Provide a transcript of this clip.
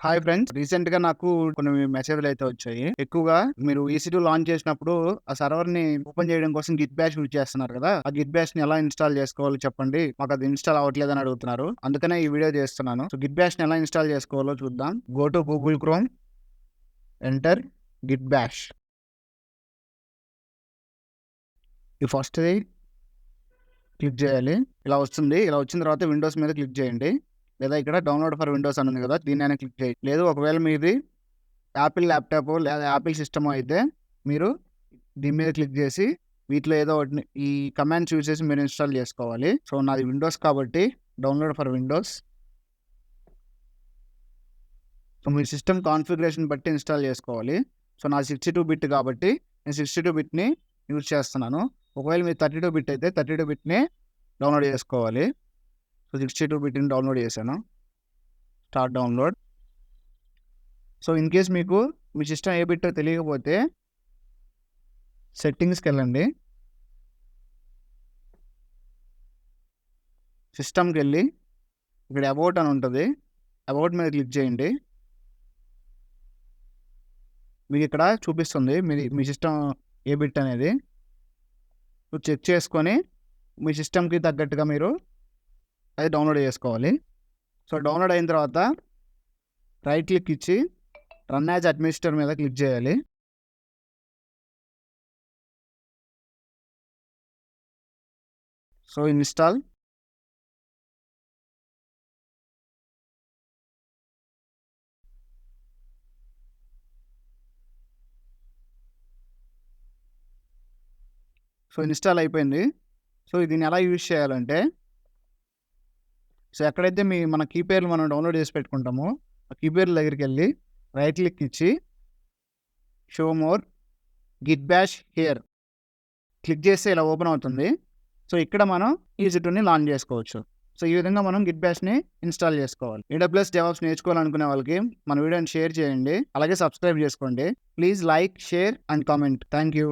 Hi friends. రీసెంట్‌గా నాకు కొన్ని మెసేజ్‌లయితే వచ్చాయి. ఎక్కువగా మీరు EC2 లాంచ్ చేసినప్పుడు ఆ సర్వర్‌ని ఓపెన్ చేయడం కోసం గిట్ బాష్ యూజ్ చేస్తున్నారు కదా! ఆ గిట్ బాష్‌ని ఎలా ఇన్‌స్టాల్ చేసుకోవాలో చెప్పండి. మాకది ఇన్‌స్టాల్ అవ్వట్లేదని అడుగుతున్నారు. అందుకనే ఈ వీడియో చేస్తున్నాను. సో, గిట్ బాష్‌ని ఎలా ఇన్‌స్టాల్ చేసుకోవాలో చూద్దాం. Go to Google Chrome, enter Git Bash. ఈ ఫస్ట్‌ది క్లిక్ చేయాలి. ఇలా వస్తుంది. ఇలా వచ్చిన తర్వాత విండోస్ మీద క్లిక్ చేయండి. లేదా ఇక్కడ డౌన్‌లోడ్ ఫర్ విండోస్ అని ఉంది కదా! దీన్నైనా క్లిక్ చేయండి. లేదు ఒకవేళ మీది యాపిల్ ల్యాప్‌టాపో లేదా యాపిల్ సిస్టమో అయితే మీరు దీని మీద క్లిక్ చేసి వీటిలో ఏదో ఒకటిని ఈ కమాండ్స్ యూజ్ చేసి మీరు ఇన్‌స్టాల్ చేసుకోవాలి. సో, నాది విండోస్ కాబట్టి download for Windows. So, me system configuration బట్టి ఇన్‌స్టాల్ చేసుకోవాలి. సో, నాది 62 బిట్ కాబట్టి నేను 62 బిట్‌ని యూజ్ చేస్తున్నాను. ఒకవేళ మీది 32 బిట్ అయితే 32 బిట్‌ని డౌన్‌లోడ్ చేసుకోవాలి. సో, 62 బిట్‌ని డౌన్‌లోడ్ చేశాను. Start download. So, in case మీకు మీ సిస్టమ్ ఏ బిట్టో తెలియకపోతే సెట్టింగ్స్‌కెళ్ళండి. సిస్టమ్‌కెళ్ళి ఇక్కడ అబౌట్ అని ఉంటది. అబౌట్ మీద క్లిక్ చేయండి. మీకిక్కడ చూపిస్తుంది మీ సిస్టమ్ ఏ బిట్ అనేది. సో, చెక్ చేసుకొని మీ సిస్టమ్‌కి తగ్గట్టుగా మీరు అది డౌన్‌లోడ్ చేసుకోవాలి. సో, డౌన్‌లోడ్ అయిన తర్వాత రైట్ క్లిక్ ఇచ్చి రన్ యాజ్ అడ్మినిస్ట్రేటర్ మీద క్లిక్ చేయాలి. So, install. సో, ఇన్‌స్టాల్ అయిపోయింది. సో, దీన్ని ఎలా యూజ్ చేయాలంటే సో, ఎక్కడైతే మన కీ పేర్లు మనం డౌన్‌లోడ్ చేసి పెట్టుకుంటామో ఆ కీ పేర్ల దగ్గరికెళ్ళి రైట్ క్లిక్ ఇచ్చి show more Git Bash here click చేస్తే ఇలా ఓపెన్ అవుతుంది. సో, ఇక్కడ మనం EC2ని లాంచ్ చేసుకోవచ్చు. సో, ఈ విధంగా మనం గిట్ బాష్‌ని ఇన్‌స్టాల్ చేసుకోవాలి. AWS డెవాప్స్ నేర్చుకోవాలనుకునే వాళ్ళకి మన వీడియోని షేర్ చేయండి. అలాగే సబ్స్క్రైబ్ చేసుకోండి. Please like, share and comment. Thank you.